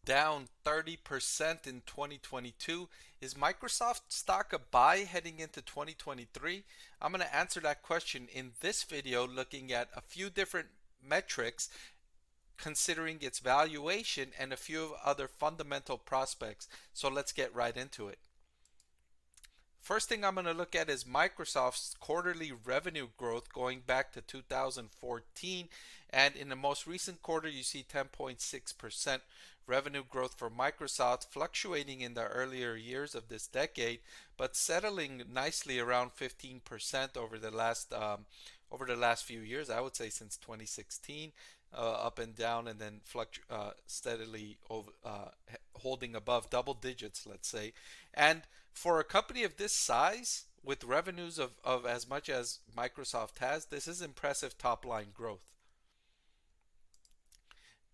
down 30% in 2022. Is Microsoft stock a buy heading into 2023? I'm going to answer that question in this video, looking at a few different metrics considering its valuation and a few other fundamental prospects. So let's get right into it. First thing I'm going to look at is Microsoft's quarterly revenue growth going back to 2014. And in the most recent quarter, you see 10.6% revenue growth for Microsoft, fluctuating in the earlier years of this decade, but settling nicely around 15% over the last few years. I would say since 2016, up and down, and then steadily holding above double digits, let's say. And for a company of this size, with revenues of as much as Microsoft has, this is impressive top line growth.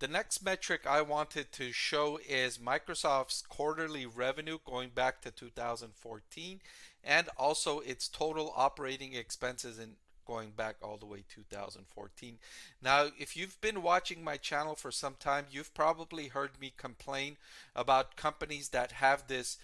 The next metric I wanted to show is Microsoft's quarterly revenue going back to 2014, and also its total operating expenses in going back all the way 2014. Now, if you've been watching my channel for some time, you've probably heard me complain about companies that have this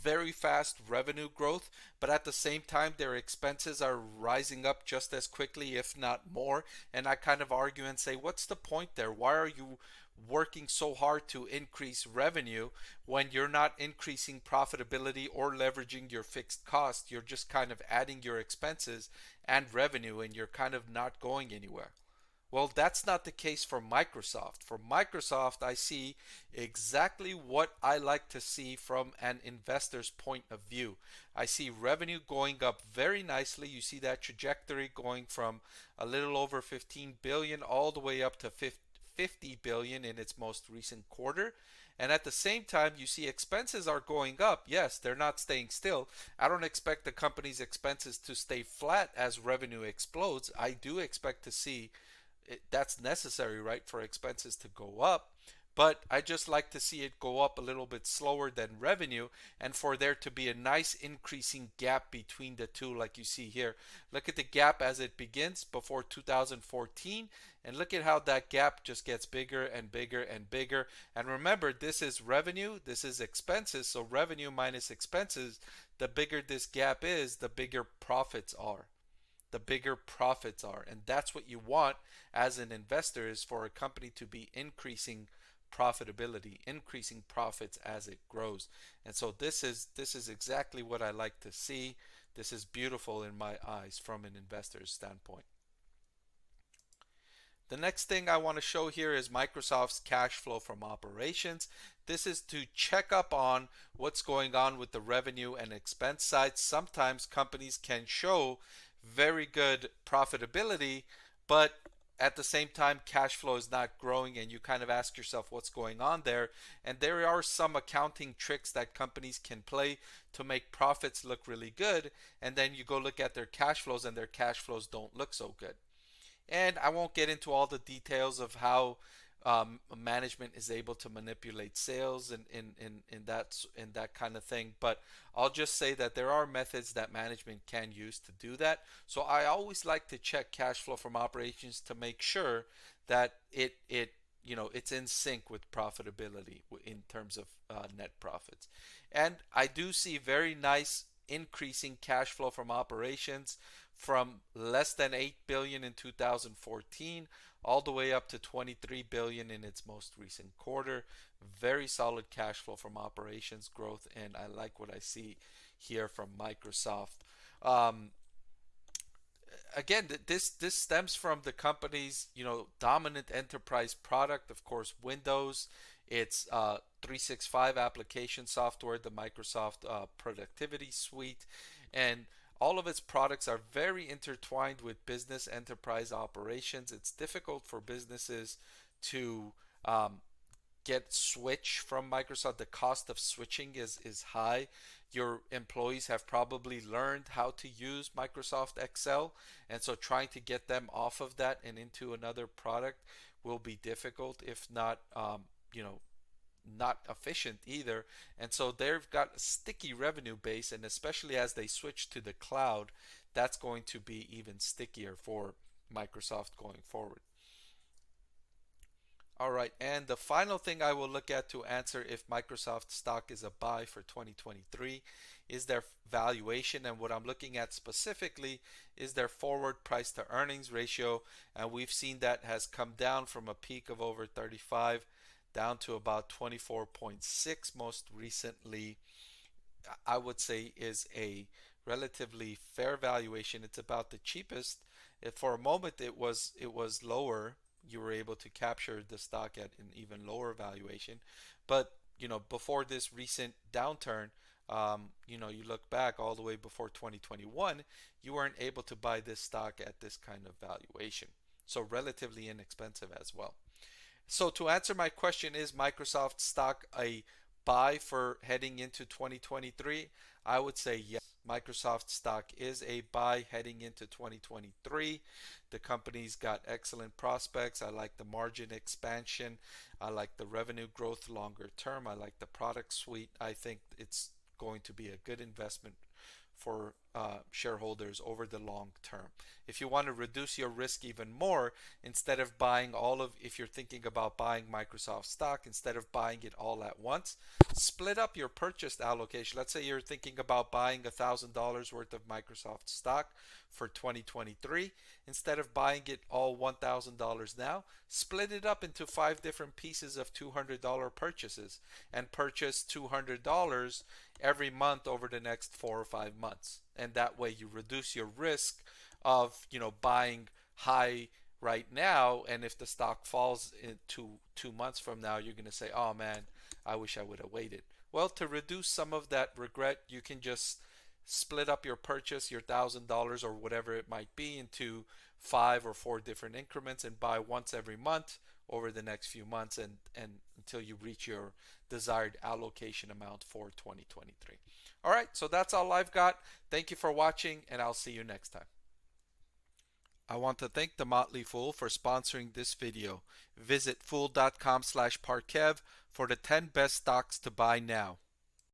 very fast revenue growth, but at the same time their expenses are rising up just as quickly, if not more. And I kind of argue and say, what's the point there? Why are you working so hard to increase revenue when you're not increasing profitability or leveraging your fixed cost? You're just kind of adding your expenses and revenue, and you're kind of not going anywhere. Well, that's not the case for Microsoft. For Microsoft, I see exactly what I like to see from an investor's point of view. I see revenue going up very nicely. You see that trajectory going from a little over 15 billion all the way up to 50 billion in its most recent quarter. And at the same time, you see expenses are going up. Yes, they're not staying still. I don't expect the company's expenses to stay flat as revenue explodes. I do expect to see that's necessary, right, for expenses to go up. But I just like to see it go up a little bit slower than revenue, and for there to be a nice increasing gap between the two, like you see here. Look at the gap as it begins before 2014, and look at how that gap just gets bigger and bigger and bigger. And remember, this is revenue, this is expenses, so revenue minus expenses, the bigger this gap is, the bigger profits are. The bigger profits are. And that's what you want as an investor, is for a company to be increasing profitability, increasing profits as it grows. And so this is exactly what I like to see. This is beautiful in my eyes from an investor's standpoint. The next thing I want to show here is Microsoft's cash flow from operations. This is to check up on what's going on with the revenue and expense side. Sometimes companies can show very good profitability, but at the same time cash flow is not growing, and you kind of ask yourself what's going on there. And there are some accounting tricks that companies can play to make profits look really good, and then you go look at their cash flows and their cash flows don't look so good. And I won't get into all the details of how management is able to manipulate sales and in that kind of thing. But I'll just say that there are methods that management can use to do that. So I always like to check cash flow from operations to make sure that it's in sync with profitability in terms of net profits. And I do see very nice increasing cash flow from operations from less than 8 billion in 2014 all the way up to 23 billion in its most recent quarter. Very solid cash flow from operations growth, and I like what I see here from Microsoft. Um, Again, this stems from the company's dominant enterprise product, of course, Windows. It's 365 application software, the Microsoft Productivity Suite, and all of its products are very intertwined with business enterprise operations. It's difficult for businesses to get switch from Microsoft. The cost of switching is high. Your employees have probably learned how to use Microsoft Excel, and so trying to get them off of that and into another product will be difficult, if not not efficient either. And so they've got a sticky revenue base, and especially as they switch to the cloud, that's going to be even stickier for Microsoft going forward. All right, and the final thing I will look at to answer if Microsoft stock is a buy for 2023 is their valuation. And what I'm looking at specifically is their forward price to earnings ratio. And we've seen that has come down from a peak of over 35 down to about 24.6 most recently. I would say is a relatively fair valuation. It's about the cheapest. If for a moment it was lower, you were able to capture the stock at an even lower valuation. But before this recent downturn, you look back all the way before 2021, you weren't able to buy this stock at this kind of valuation. So relatively inexpensive as well. So to answer my question, is Microsoft stock a buy for heading into 2023? I would say yes. Microsoft stock is a buy heading into 2023. The company's got excellent prospects. I like the margin expansion. I like the revenue growth longer term. I like the product suite. I think it's going to be a good investment for shareholders over the long term. If you want to reduce your risk even more, instead of buying if you're thinking about buying Microsoft stock, instead of buying it all at once, split up your purchased allocation. Let's say you're thinking about buying $1,000 worth of Microsoft stock for 2023. Instead of buying it all $1,000 now, split it up into 5 different pieces of $200 purchases and purchase $200 every month over the next 4 or 5 months. And that way you reduce your risk of buying high right now, and if the stock falls in 2 months from now, you're going to say, oh man, I wish I would have waited. Well, to reduce some of that regret, you can just split up your purchase, your $1,000 or whatever it might be, into 5 or 4 different increments and buy once every month over the next few months, and until you reach your desired allocation amount for 2023. All right, so that's all I've got. Thank you for watching, and I'll see you next time. I want to thank the Motley Fool for sponsoring this video. Visit fool.com/Parkev for the 10 best stocks to buy now.